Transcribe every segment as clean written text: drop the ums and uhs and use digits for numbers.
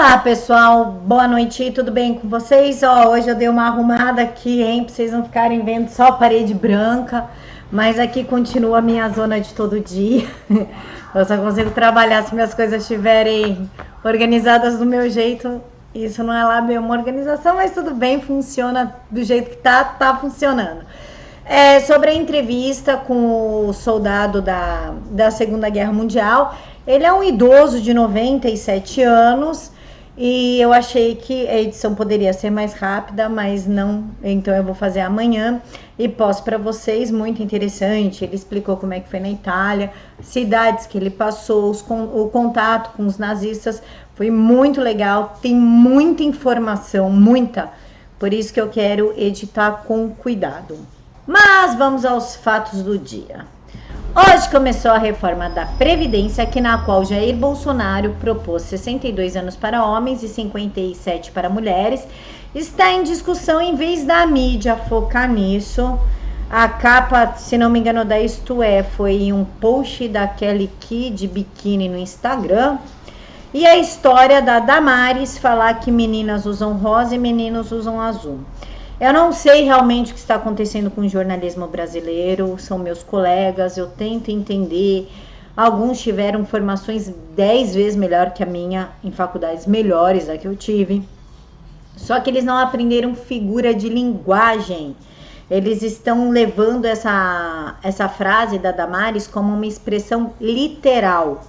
Olá pessoal, boa noite, tudo bem com vocês? Hoje eu dei uma arrumada aqui, hein, pra vocês não ficarem vendo só a parede branca, mas aqui continua a minha zona de todo dia. Eu só consigo trabalhar se minhas coisas estiverem organizadas do meu jeito. Isso não é lá bem uma organização, mas tudo bem, funciona do jeito que tá funcionando. Sobre a entrevista com o soldado da Segunda Guerra Mundial. Ele é um idoso de 97 anos e eu achei que a edição poderia ser mais rápida, mas não, então eu vou fazer amanhã e posto para vocês. Muito interessante, ele explicou como é que foi na Itália, cidades que ele passou, o contato com os nazistas, foi muito legal, tem muita informação, muita, por isso que eu quero editar com cuidado. Mas vamos aos fatos do dia. Hoje começou a reforma da Previdência, na qual Jair Bolsonaro propôs 62 anos para homens e 57 para mulheres. Está em discussão, em vez da mídia focar nisso. A capa, se não me engano, da Isto É, foi um post da Kelly Key de biquíni no Instagram. E a história da Damares falar que meninas usam rosa e meninos usam azul. Eu não sei realmente o que está acontecendo com o jornalismo brasileiro, são meus colegas, eu tento entender. Alguns tiveram formações 10 vezes melhor que a minha, em faculdades melhores da que eu tive. Só que eles não aprenderam figura de linguagem. Eles estão levando essa frase da Damares como uma expressão literal.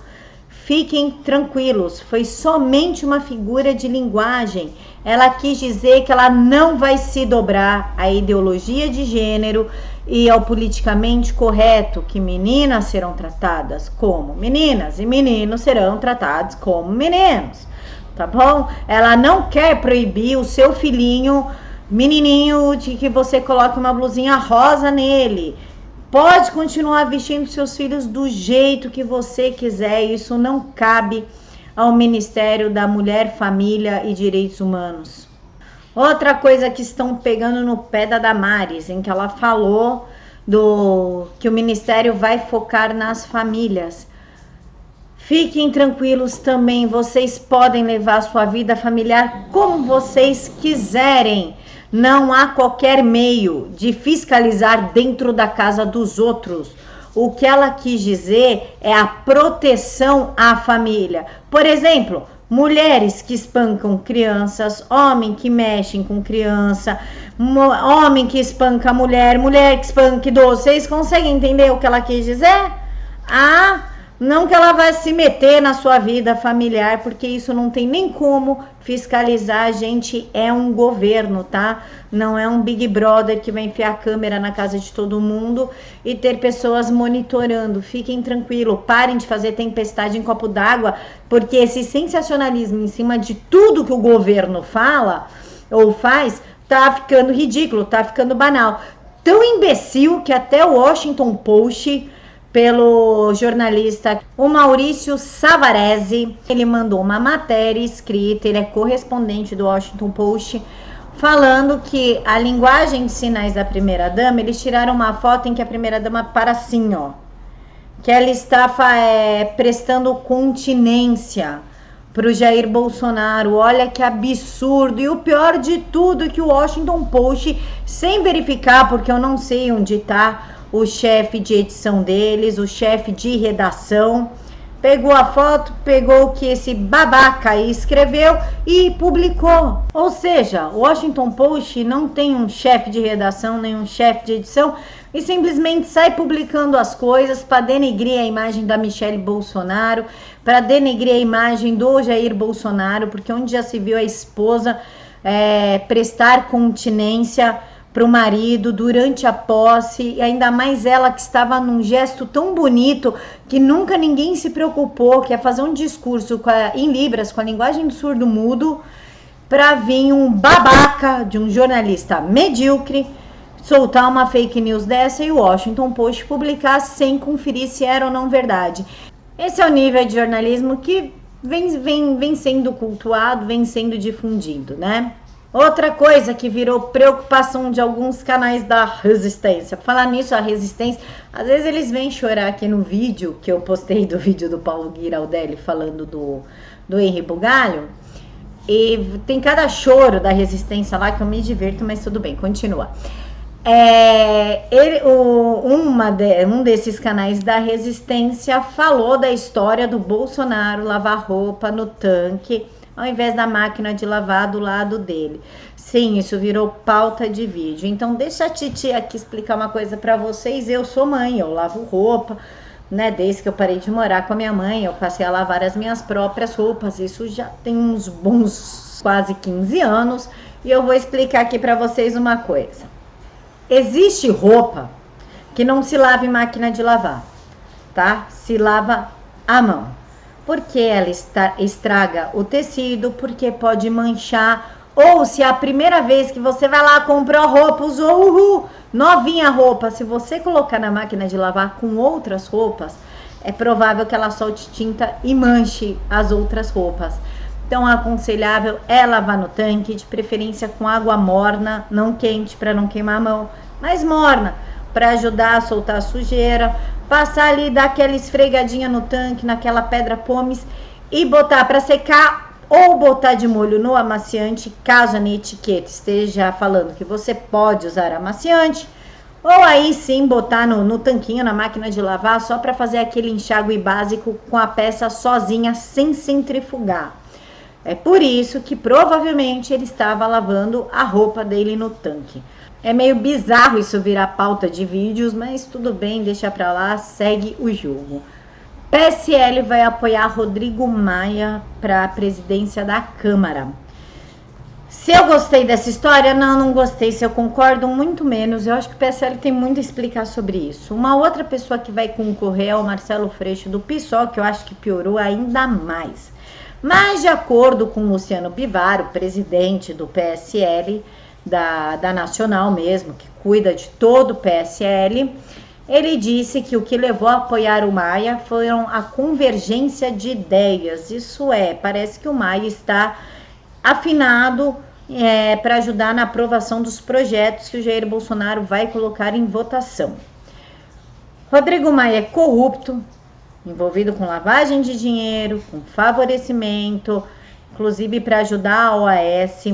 Fiquem tranquilos, foi somente uma figura de linguagem. Ela quis dizer que ela não vai se dobrar à ideologia de gênero e ao politicamente correto, que meninas serão tratadas como meninas e meninos serão tratados como meninos, tá bom? Ela não quer proibir o seu filhinho, menininho, de que você coloque uma blusinha rosa nele. Pode continuar vestindo seus filhos do jeito que você quiser, isso não cabe ao Ministério da Mulher, Família e Direitos Humanos. Outra coisa que estão pegando no pé da Damares, em que ela falou que o Ministério vai focar nas famílias. Fiquem tranquilos também, vocês podem levar a sua vida familiar como vocês quiserem. Não há qualquer meio de fiscalizar dentro da casa dos outros. O que ela quis dizer é a proteção à família. Por exemplo, mulheres que espancam crianças, homem que mexem com criança, homem que espanca mulher, mulher que espanca idoso. Vocês conseguem entender o que ela quis dizer? Não que ela vai se meter na sua vida familiar, porque isso não tem nem como fiscalizar. A gente é um governo, tá? Não é um Big Brother que vai enfiar a câmera na casa de todo mundo e ter pessoas monitorando. Fiquem tranquilos, parem de fazer tempestade em copo d'água, porque esse sensacionalismo em cima de tudo que o governo fala ou faz, tá ficando ridículo, tá ficando banal. Tão imbecil que até o Washington Post, pelo jornalista o Maurício Savarese, ele mandou uma matéria escrita, ele é correspondente do Washington Post, falando que a linguagem de sinais da primeira-dama, eles tiraram uma foto em que a primeira-dama para assim, que ela está prestando continência para o Jair Bolsonaro. Olha que absurdo. E o pior de tudo é que o Washington Post, sem verificar, porque eu não sei onde está o chefe de edição deles, o chefe de redação, pegou a foto, pegou o que esse babaca aí escreveu e publicou. Ou seja, o Washington Post não tem um chefe de redação, nem um chefe de edição, e simplesmente sai publicando as coisas para denegrir a imagem da Michelle Bolsonaro, para denegrir a imagem do Jair Bolsonaro, porque onde já se viu a esposa prestar continência para o marido durante a posse, e ainda mais ela que estava num gesto tão bonito que nunca ninguém se preocupou, que é fazer um discurso em Libras, com a linguagem do surdo-mudo, para vir um babaca de um jornalista medíocre soltar uma fake news dessa e o Washington Post publicar sem conferir se era ou não verdade. Esse é o nível de jornalismo que vem sendo cultuado, vem sendo difundido, né? Outra coisa que virou preocupação de alguns canais da Resistência. Pra falar nisso, a Resistência, às vezes eles vêm chorar aqui no vídeo, que eu postei do vídeo do Paulo Giraldelli falando do Henri Bugalho. E tem cada choro da resistência lá que eu me divirto, mas tudo bem, continua. Um desses canais da resistência falou da história do Bolsonaro lavar roupa no tanque ao invés da máquina de lavar do lado dele. Sim, isso virou pauta de vídeo. Então deixa a Titi aqui explicar uma coisa para vocês. Eu sou mãe, eu lavo roupa, né? Desde que eu parei de morar com a minha mãe, eu passei a lavar as minhas próprias roupas. Isso já tem uns bons quase 15 anos. E eu vou explicar aqui para vocês uma coisa. Existe roupa que não se lava em máquina de lavar, tá? Se lava à mão. Porque ela estraga o tecido, porque pode manchar. Ou se é a primeira vez que você vai lá, comprou roupa, usou novinha a roupa. Se você colocar na máquina de lavar com outras roupas, é provável que ela solte tinta e manche as outras roupas. Então, aconselhável é lavar no tanque, de preferência com água morna, não quente para não queimar a mão, mas morna, para ajudar a soltar a sujeira. Passar ali, dar aquela esfregadinha no tanque, naquela pedra pomes e botar para secar ou botar de molho no amaciante, caso na etiqueta esteja falando que você pode usar amaciante, ou aí sim botar no tanquinho, na máquina de lavar, só para fazer aquele enxágue básico com a peça sozinha, sem centrifugar. É por isso que provavelmente ele estava lavando a roupa dele no tanque. É meio bizarro isso virar pauta de vídeos, mas tudo bem, deixa pra lá, segue o jogo. PSL vai apoiar Rodrigo Maia para a presidência da Câmara. Se eu gostei dessa história, não gostei. Se eu concordo, muito menos. Eu acho que o PSL tem muito a explicar sobre isso. Uma outra pessoa que vai concorrer é o Marcelo Freixo do PSOL, que eu acho que piorou ainda mais. Mas, de acordo com o Luciano Bivar, o presidente do PSL, da Nacional mesmo, que cuida de todo o PSL, ele disse que o que levou a apoiar o Maia foram a convergência de ideias. Isso é, parece que o Maia está afinado para ajudar na aprovação dos projetos que o Jair Bolsonaro vai colocar em votação. Rodrigo Maia é corrupto, envolvido com lavagem de dinheiro, com favorecimento, inclusive para ajudar a OAS.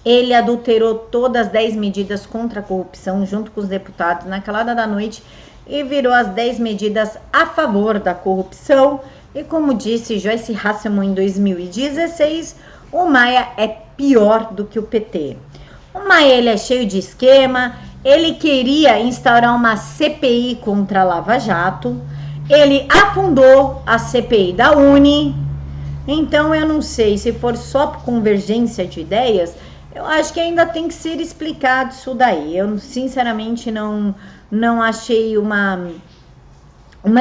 Ele adulterou todas as 10 medidas contra a corrupção junto com os deputados na calada da noite e virou as 10 medidas a favor da corrupção. E como disse Joyce Hasselmann em 2016, o Maia é pior do que o PT. O Maia ele é cheio de esquema, ele queria instaurar uma CPI contra a Lava Jato, ele afundou a CPI da Uni. Então eu não sei, se for só por convergência de ideias, eu acho que ainda tem que ser explicado isso daí. Eu sinceramente não achei uma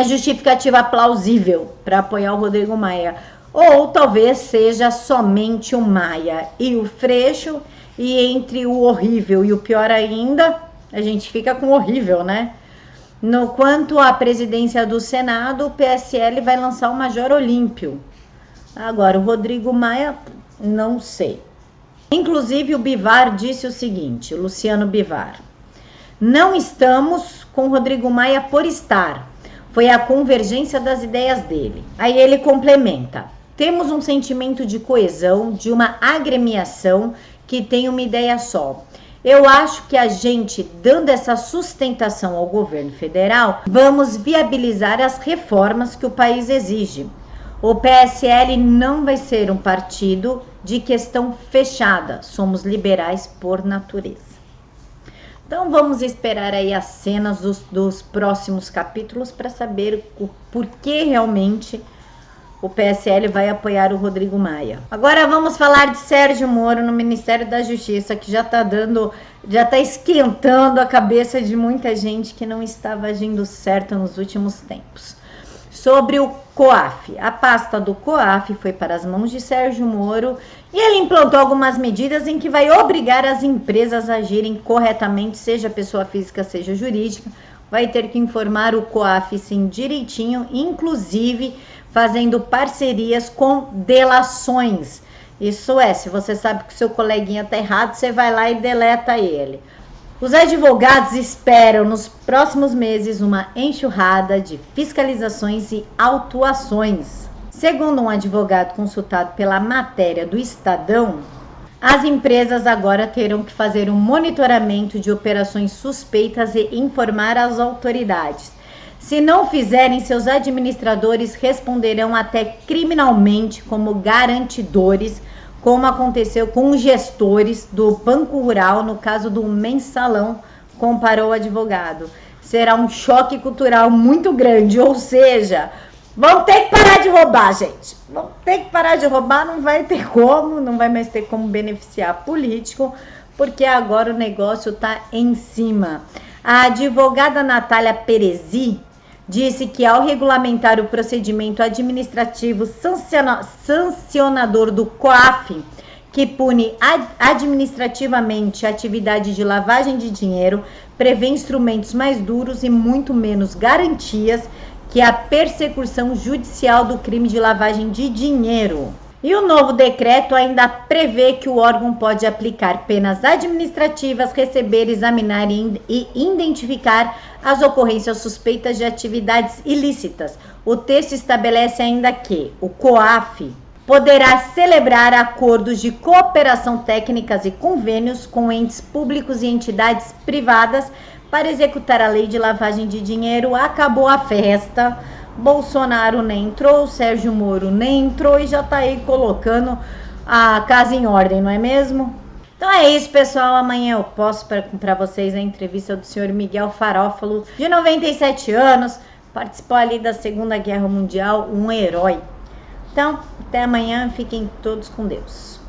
justificativa plausível para apoiar o Rodrigo Maia. Ou talvez seja somente o Maia e o Freixo, e entre o horrível e o pior ainda, a gente fica com o horrível, né? No quanto à presidência do Senado, o PSL vai lançar o Major Olímpio. Agora, o Rodrigo Maia, não sei. Inclusive, o Bivar disse o seguinte, o Luciano Bivar: não estamos com o Rodrigo Maia por estar. Foi a convergência das ideias dele. Aí ele complementa: temos um sentimento de coesão, de uma agremiação que tem uma ideia só. Eu acho que a gente, dando essa sustentação ao governo federal, vamos viabilizar as reformas que o país exige. O PSL não vai ser um partido de questão fechada. Somos liberais por natureza. Então vamos esperar aí as cenas dos próximos capítulos para saber o porquê realmente o PSL vai apoiar o Rodrigo Maia. Agora vamos falar de Sérgio Moro no Ministério da Justiça, que já está esquentando a cabeça de muita gente que não estava agindo certo nos últimos tempos. Sobre o COAF. A pasta do COAF foi para as mãos de Sérgio Moro e ele implantou algumas medidas em que vai obrigar as empresas a agirem corretamente, seja pessoa física, seja jurídica. Vai ter que informar o COAF sim direitinho, inclusive fazendo parcerias com delações. Isso é, se você sabe que o seu coleguinha está errado, você vai lá e deleta ele. Os advogados esperam nos próximos meses uma enxurrada de fiscalizações e autuações. Segundo um advogado consultado pela matéria do Estadão, as empresas agora terão que fazer um monitoramento de operações suspeitas e informar as autoridades. Se não fizerem, seus administradores responderão até criminalmente como garantidores, como aconteceu com os gestores do Banco Rural no caso do Mensalão, comparou o advogado. Será um choque cultural muito grande, ou seja, vão ter que parar de roubar, gente. Vão ter que parar de roubar, não vai ter como, não vai mais ter como beneficiar político, porque agora o negócio tá em cima. A advogada Natália Perezi disse que ao regulamentar o procedimento administrativo sancionador do COAF, que pune administrativamente a atividade de lavagem de dinheiro, prevê instrumentos mais duros e muito menos garantias que a persecução judicial do crime de lavagem de dinheiro. E o novo decreto ainda prevê que o órgão pode aplicar penas administrativas, receber, examinar e identificar as ocorrências suspeitas de atividades ilícitas. O texto estabelece ainda que o COAF poderá celebrar acordos de cooperação técnicas e convênios com entes públicos e entidades privadas para executar a lei de lavagem de dinheiro. Acabou a festa. Bolsonaro nem entrou, Sérgio Moro nem entrou e já tá aí colocando a casa em ordem, não é mesmo? Então é isso, pessoal. Amanhã eu posto para vocês a entrevista do senhor Miguel Farófalo, de 97 anos, participou ali da Segunda Guerra Mundial, um herói. Então, até amanhã, fiquem todos com Deus.